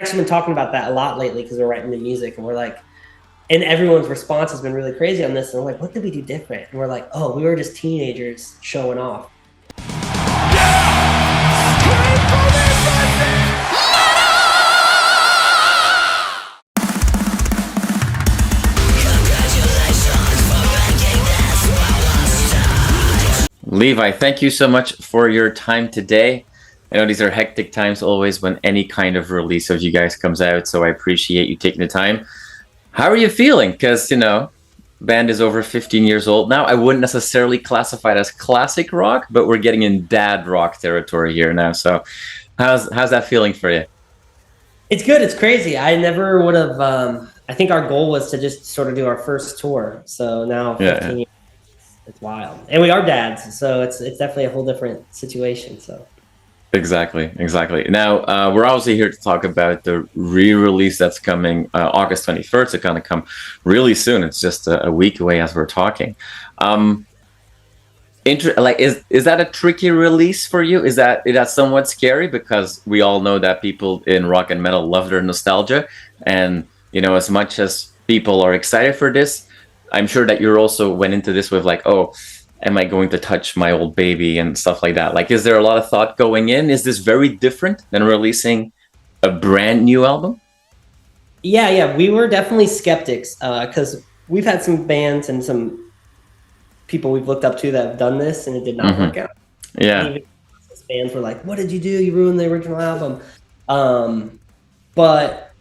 actually been talking about that a lot lately because we're writing the music, and we're like, and everyone's response has been really crazy on this. And we're like, what did we do different? And we're like, oh, we were just teenagers showing off. Levi, thank you so much for your time today. I know these are hectic times always when any kind of release of you guys comes out, so I appreciate you taking the time. How are you feeling? Because, band is over 15 years old now. I wouldn't necessarily classify it as classic rock, but we're getting in dad rock territory here now. So how's that feeling for you? It's good. It's crazy. I never would have, I think our goal was to just sort of do our first tour. So now 15 years, it's wild. And we are dads, so it's definitely a whole different situation. So Exactly. Now, we're obviously here to talk about the re-release that's coming August 21st. It's going to come really soon. It's just a week away as we're talking. Is that a tricky release for you? Is that somewhat scary? Because we all know that people in rock and metal love their nostalgia. And, as much as people are excited for this, I'm sure that you also went into this with like, oh, am I going to touch my old baby and stuff like that? Like, is there a lot of thought going in? Is this very different than releasing a brand new album? Yeah, we were definitely skeptics because we've had some bands and some people we've looked up to that have done this, and it did not work out. Yeah. And even fans were like, what did you do? You ruined the original album. But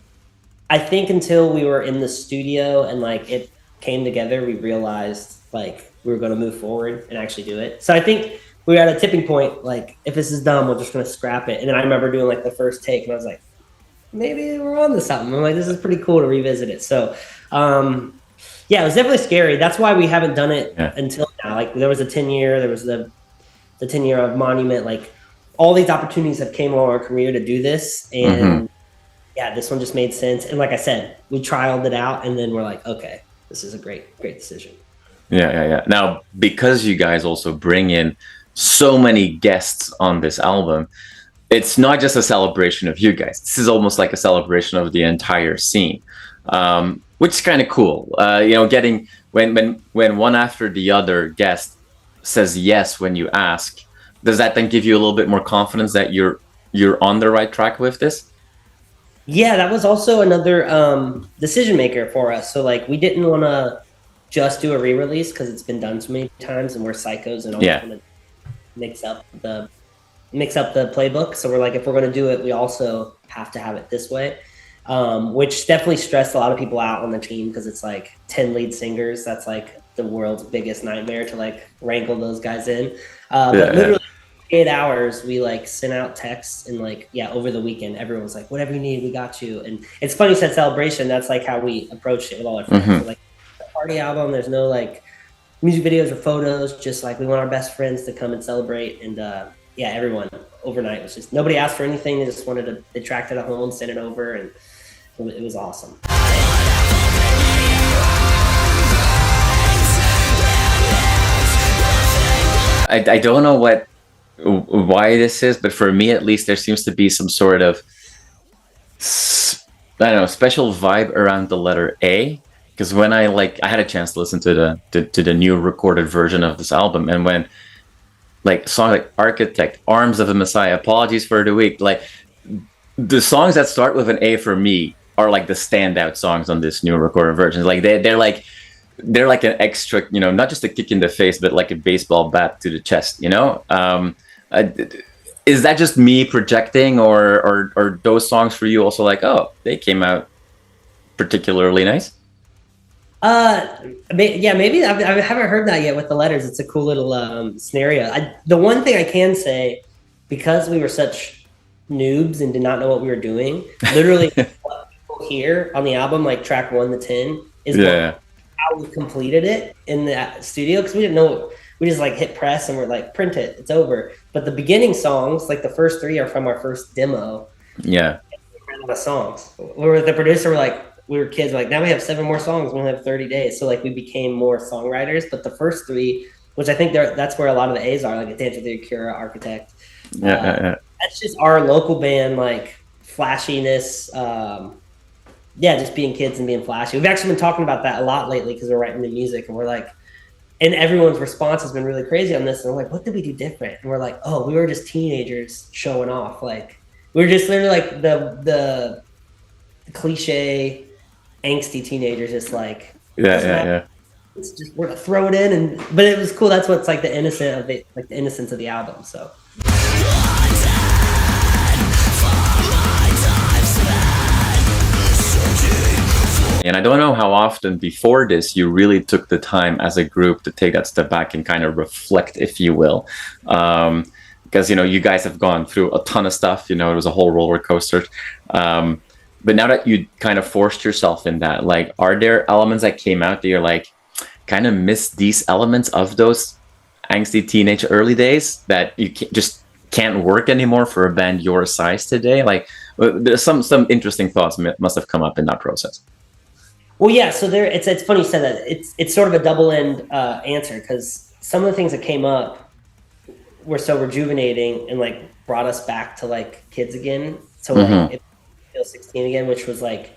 I think until we were in the studio and like it came together, we realized like we were going to move forward and actually do it. So I think we were at a tipping point. Like, if this is dumb, we're just going to scrap it. And then I remember doing like the first take, and I was like, maybe we're on to something. I'm like, this is pretty cool to revisit it. So, yeah, it was definitely scary. That's why we haven't done it until now. Like, there was a 10-year, there was the 10-year of Monument. Like, all these opportunities have came along our career to do this, and yeah, this one just made sense. And like I said, we trialed it out, and then we're like, okay, this is a great decision. Yeah. Now, because you guys also bring in so many guests on this album, it's not just a celebration of you guys. This is almost like a celebration of the entire scene, which is kind of cool. Getting when one after the other guest says yes when you ask, does that then give you a little bit more confidence that you're on the right track with this? Yeah, that was also another decision maker for us. So like, we didn't want to just do a re-release because it's been done so many times, and we're psychos and always want to mix up the playbook. So we're like, if we're going to do it, we also have to have it this way, which definitely stressed a lot of people out on the team because it's like 10 lead singers. That's like the world's biggest nightmare to like wrangle those guys in. But literally 8 hours, we like sent out texts, and like, over the weekend, everyone was like, whatever you need, we got you. And it's funny, said Celebration, that's like how we approached it with all our friends. So, like, party album, there's no like music videos or photos, just like we want our best friends to come and celebrate. And everyone overnight was just, nobody asked for anything, they just wanted to, they tracked it at home, sent it over, and it was awesome. I don't know why this is, but for me at least, there seems to be some sort of special vibe around the letter A. Because when I had a chance to listen to the new recorded version of this album, and when like songs like Architect, Arms of a Messiah, Apologies for the Weak, like the songs that start with an A for me are like the standout songs on this new recorded version. Like they're like an extra, not just a kick in the face, but like a baseball bat to the chest. Is that just me projecting, or those songs for you also like, oh, they came out particularly nice? Maybe I haven't heard that yet with the letters. It's a cool little scenario. The one thing I can say, because we were such noobs and did not know what we were doing, literally what people hear on the album, like track 1 to 10, is how we completed it in the studio, because we didn't know. We just like hit press and we're like, print it, it's over. But the beginning songs, like the first 3 are from our first demo. Yeah. The songs. We were the producer, we're like, we were kids, like, now we have 7 more songs, we only have 30 days. So like we became more songwriters, but the first 3, which I think that's where a lot of the A's are, like a Dancer Theory, Cura, Architect. That's just our local band, like flashiness. Yeah, just being kids and being flashy. We've actually been talking about that a lot lately because we're writing new music, and we're like, and everyone's response has been really crazy on this. And we're like, what did we do different? And we're like, oh, we were just teenagers showing off. Like, we were just literally like the cliche, angsty teenagers, just like, yeah. It's just, we're gonna throw it in, but it was cool. That's what's like the innocent of it, like the innocence of the album. So. And I don't know how often before this you really took the time as a group to take that step back and kind of reflect, if you will. Because, you guys have gone through a ton of stuff, it was a whole roller coaster. But now that you kind of forced yourself in that, like, are there elements that came out that you're like, kind of miss these elements of those angsty teenage early days that you just can't work anymore for a band your size today? Like, there's some interesting thoughts must have come up in that process. Well, yeah. So it's funny you said that. It's sort of a double end answer, because some of the things that came up were so rejuvenating and like brought us back to like kids again. So like it feels 16 again, which was like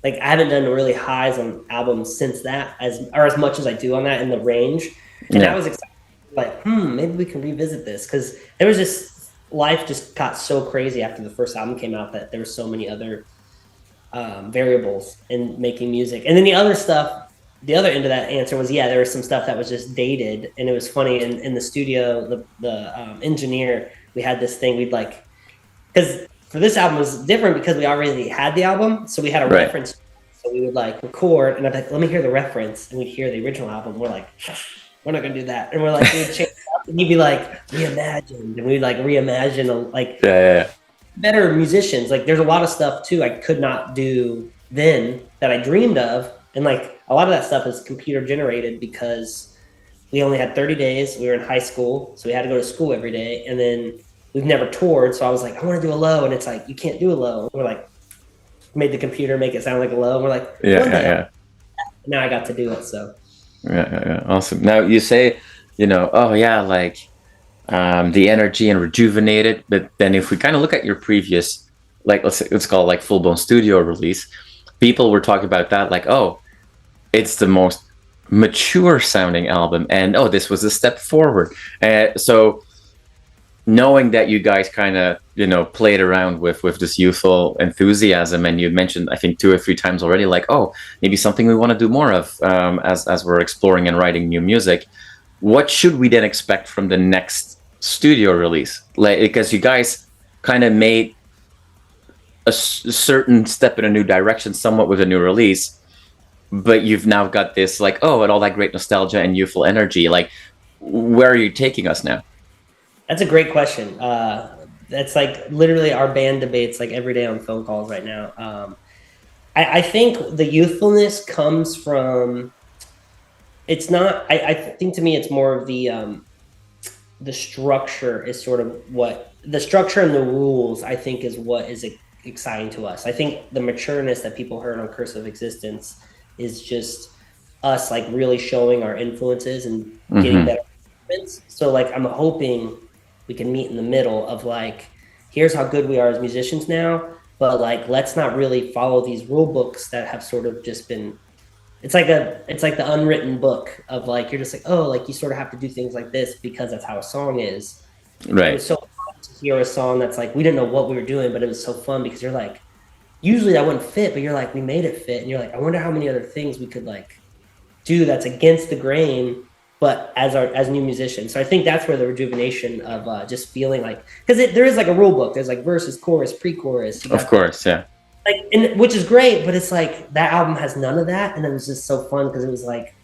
I haven't done really highs on albums since that as much as I do on that in the range. And I was excited, like, maybe we can revisit this, because there was just life just got so crazy after the first album came out that there were so many other variables in making music. And then the other stuff, the other end of that answer was, there was some stuff that was just dated. And it was funny in the studio, the engineer, we had this thing we'd like, because for this album it was different because we already had the album, so we had a reference. So we would like record, and I'd be like, let me hear the reference, and we'd hear the original album. We're like, we're not gonna do that, and we're like, we'd change it up, and he'd be like, reimagined, and we'd like reimagine better musicians. Like, there's a lot of stuff too I could not do then that I dreamed of, and like a lot of that stuff is computer generated because we only had 30 days. We were in high school, so we had to go to school every day, and then we've never toured. So I was like, I want to do a low, and it's like, you can't do a low. And we're like, made the computer make it sound like a low. And we're like, now I got to do it. So awesome. Now you say, the energy and rejuvenated, but then if we kind of look at your previous, like, let's call it like full blown studio release, people were talking about that like, oh, it's the most mature sounding album, and this was a step forward. So knowing that you guys kind of played around with this youthful enthusiasm, and you mentioned I think 2 or 3 times already, like, oh, maybe something we want to do more of as we're exploring and writing new music. What should we then expect from the next studio release? Like, because you guys kind of made a certain step in a new direction somewhat with a new release, but you've now got this like, and all that great nostalgia and youthful energy. Like, where are you taking us now? That's a great question. That's like literally our band debates like every day on phone calls right now. I think the youthfulness comes from, it's not, I think to me it's more of the structure is sort of what, the structure and the rules I think is what is exciting to us. I think the matureness that people heard on Curse of Existence is just us like really showing our influences and getting better instruments. So like I'm hoping we can meet in the middle of like, here's how good we are as musicians now, but like let's not really follow these rule books that have sort of just been, it's like the unwritten book of like, you're just like, oh, like you sort of have to do things like this because that's how a song is. Right. It was so fun to hear a song that's like, we didn't know what we were doing, but it was so fun because you're like, usually that wouldn't fit, but you're like, we made it fit. And you're like, I wonder how many other things we could like do that's against the grain, but as new musicians. So I think that's where the rejuvenation of just feeling like, because there is like a rule book. There's like verses, chorus, pre-chorus. Of course, yeah. Like, and which is great, but it's like that album has none of that, and it was just so fun because it was like,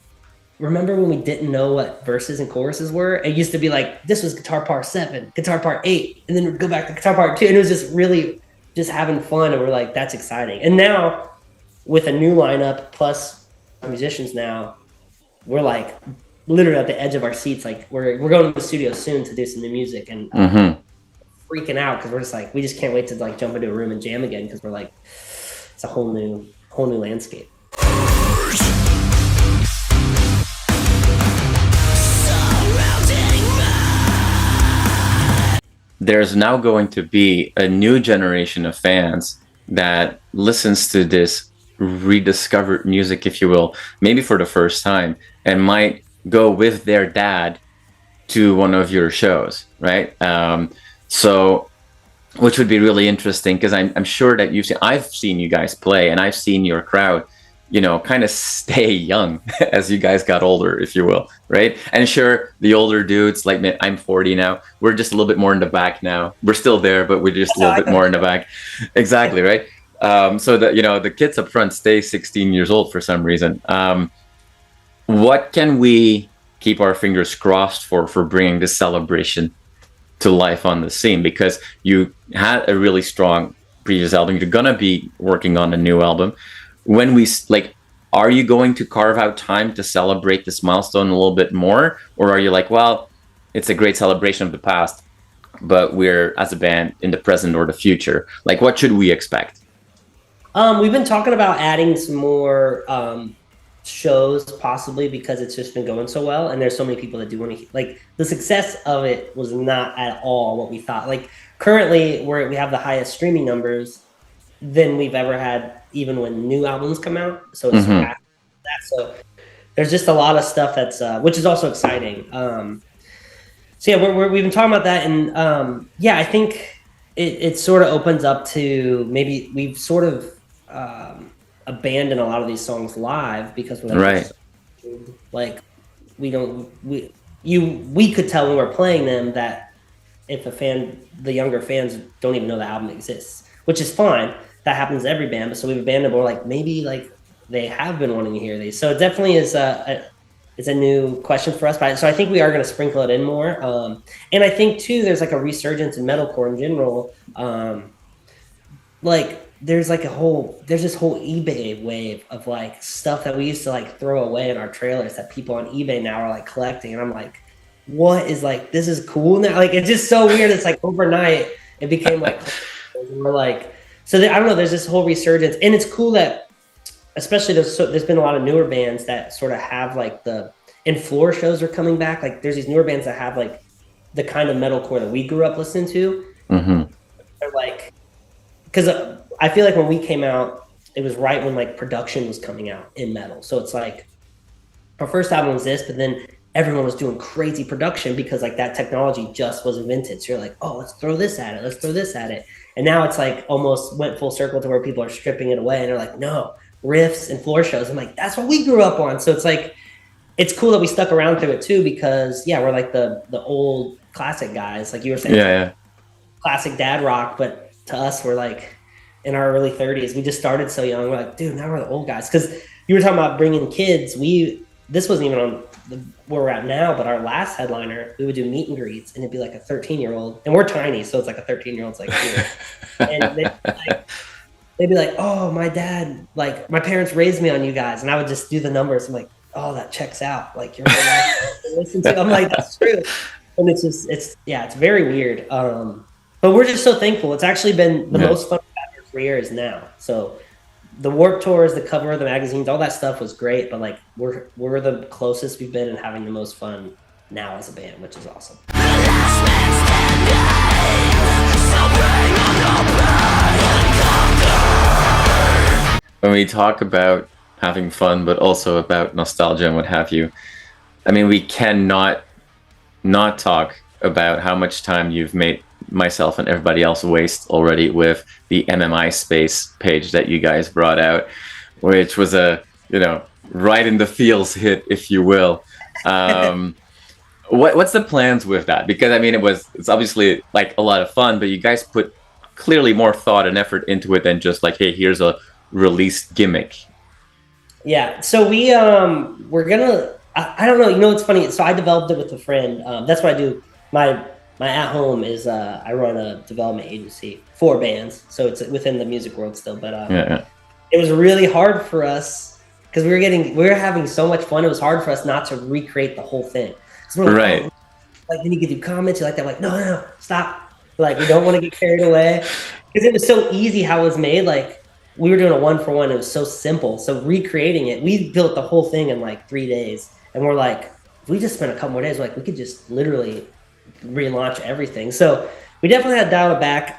remember when we didn't know what verses and choruses were? It used to be like, this was guitar part 7, guitar part 8, and then we'd go back to guitar part 2, and it was just really just having fun, and we're like, that's exciting. And now with a new lineup plus musicians now, we're like literally at the edge of our seats. Like we're going to the studio soon to do some new music, and freaking out because we're just like, we just can't wait to like jump into a room and jam again because we're like, it's a whole new landscape. there's now going to be a new generation of fans that listens to this rediscovered music, if you will, maybe for the first time, and might go with their dad to one of your shows, right? So, which would be really interesting, because I'm sure that I've seen you guys play, and I've seen your crowd, kind of stay young as you guys got older, if you will, right? And sure, the older dudes, like me, I'm 40 now, we're just a little bit more in the back now. We're still there, but we're just a little bit more in the back. Exactly, right? So that, the kids up front stay 16 years old for some reason. What can we keep our fingers crossed for bringing this celebration to life on the scene? Because you had a really strong previous album. You're gonna be working on a new album. When are you going to carve out time to celebrate this milestone a little bit more? Or are you like, well, it's a great celebration of the past, but we're, as a band, in the present or the future? Like, what should we expect? We've been talking about adding some more shows, possibly, because it's just been going so well, and there's so many people that do want to, like, the success of it was not at all what we thought. Like, currently we have the highest streaming numbers than we've ever had, even when new albums come out. So it's that. So there's just a lot of stuff that's which is also exciting. So yeah, we've been talking about that, and yeah, I think it sort of opens up to, maybe we've sort of abandoned a lot of these songs live, because we're like, we could tell when we're playing them that if the younger fans don't even know the album exists, which is fine. That happens to every band, but so we've abandoned, but like, maybe like they have been wanting to hear these. So it definitely is it's a new question for us. But so I think we are going to sprinkle it in more. And I think too, there's like a resurgence in metalcore in general. Like there's this whole eBay wave of like stuff that we used to like throw away in our trailers that people on eBay now are like collecting. And I'm like, what is, like, this is cool now? Like, it's just so weird. It's like overnight it became like, we're like, so I don't know, there's this whole resurgence, and it's cool that, especially there's been a lot of newer bands that sort of have like and floor shows are coming back. Like there's these newer bands that have like the kind of metalcore that we grew up listening to. They're like, because I feel like when we came out, it was right when like production was coming out in metal. So it's like, our first album was this, but then everyone was doing crazy production because like that technology just was invented. So you're like, oh, let's throw this at it. Let's throw this at it. And now it's like almost went full circle to where people are stripping it away, and they're like, no, riffs and floor shows. I'm like, that's what we grew up on. So it's like, it's cool that we stuck around through it too, because yeah, we're like the old classic guys, like you were saying, classic dad rock. But to us, we're like in our early 30s. We just started so young. We're like, dude, now we're the old guys. Because you were talking about bringing kids. This wasn't even on where we're at now, but our last headliner, we would do meet and greets, and it'd be like a 13-year-old, and we're tiny, so it's like a 13-year-old's like here. And they'd be like, oh, my dad, like my parents raised me on you guys, and I would just do the numbers. I'm like, oh, that checks out. Like you're listen to. I'm like, that's true. And it's very weird. But we're just so thankful. It's actually been the most fun we've had for years now. So the Warped Tours, the cover of the magazines, all that stuff was great, but like we're the closest we've been and having the most fun now as a band, which is awesome. When we talk about having fun, but also about nostalgia and what have you, I mean, we cannot not talk about how much time you've made myself and everybody else waste already with the MMISPACE page that you guys brought out, which was a, right in the feels hit, if you will. What's the plans with that? Because I mean, it's obviously like a lot of fun, but you guys put clearly more thought and effort into it than just like, hey, here's a released gimmick. Yeah. So we're gonna, I don't know, it's funny. So I developed it with a friend. That's what I do. My at home is I run a development agency for bands, so it's within the music world still. But it was really hard for us because we were having so much fun. It was hard for us not to recreate the whole thing. Right. Like then you could do comments, you like that, like no, stop. Like we don't want to get carried away because it was so easy how it was made. Like we were doing a 1-for-1. It was so simple. So recreating it, we built the whole thing in like 3 days, and we're like, if we just spent a couple more days, like we could just literally relaunch everything. So We definitely had to dial it back.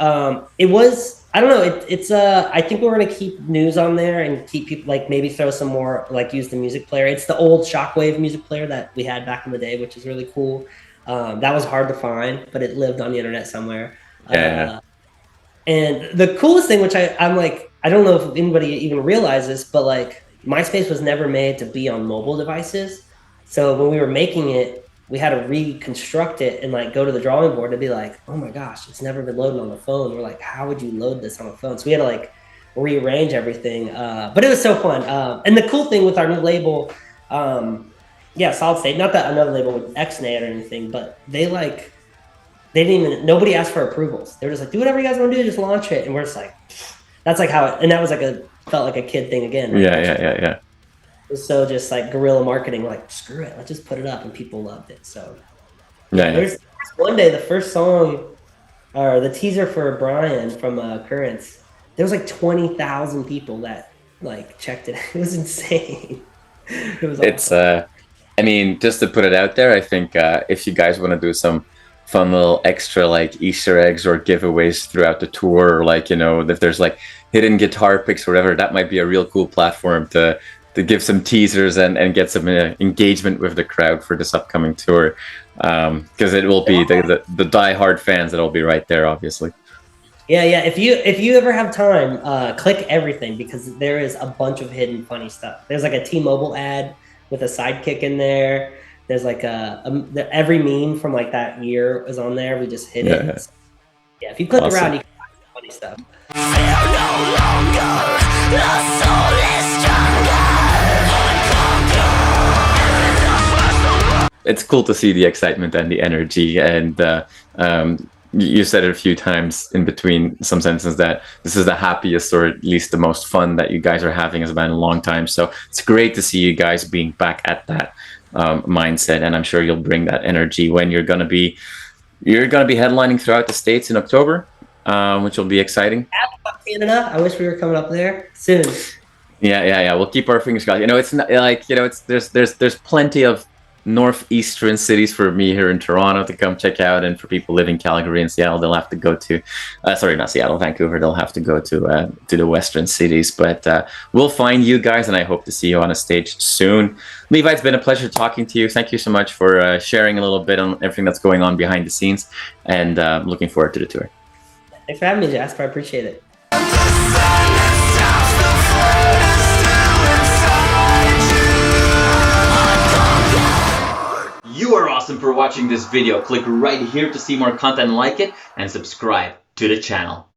It was, I don't know, it's I think we're gonna keep news on there and keep people, like, maybe throw some more, like, use the music player. It's the old Shockwave music player that we had back in the day, which is really cool. That was hard to find, but it lived on the internet somewhere. Yeah. And the coolest thing, which I'm like, I don't know if anybody even realizes, but like MySpace was never made to be on mobile devices. So when we were making it, we had to reconstruct it and like go to the drawing board to be like, oh my gosh, it's never been loaded on the phone. We're like, how would you load this on a phone? So we had to like rearrange everything. But it was so fun. And the cool thing with our new label, yeah, Solid State, not that another label with XNA or anything, but they didn't even, nobody asked for approvals. They were just like, do whatever you guys want to do, just launch it. And we're just like, that's like how it, and that was like felt like a kid thing again. Like, Yeah. It was so just like guerrilla marketing, like, screw it, let's just put it up, and people loved it. So there's one day, the first song, or the teaser for Brian from Currents, there was like 20,000 people that like checked it. It was insane. It was awesome. I mean, just to put it out there, I think if you guys want to do some fun little extra like Easter eggs or giveaways throughout the tour, or like, you know, if there's like hidden guitar picks or whatever, that might be a real cool platform to give some teasers and get some engagement with the crowd for this upcoming tour, because it will be the die-hard fans that'll be right there, obviously. Yeah. If you ever have time, click everything, because there is a bunch of hidden funny stuff. There's like a T-Mobile ad with a sidekick in there. There's like every meme from like that year is on there. We just hit it. So, yeah, if you click around, you can find some funny stuff. It's cool to see the excitement and the energy, and you said it a few times in between some sentences that this is the happiest, or at least the most fun, that you guys are having as a band in a long time. So it's great to see you guys being back at that mindset, and I'm sure you'll bring that energy when you're gonna be headlining throughout the States in October, which will be exciting. Canada, I wish we were coming up there soon. Yeah. We'll keep our fingers crossed. You know, it's not like, you know, it's there's plenty of northeastern cities for me here in Toronto to come check out, and for people living in Calgary and Seattle, they'll have to go to sorry, not Seattle, Vancouver, they'll have to go to the western cities. But we'll find you guys, and I hope to see you on a stage soon. Levi, it's been a pleasure talking to you. Thank you so much for sharing a little bit on everything that's going on behind the scenes, and looking forward to the tour. Thanks for having me, Jasper. I appreciate it. You are awesome for watching this video. Click right here to see more content like it, and subscribe to the channel.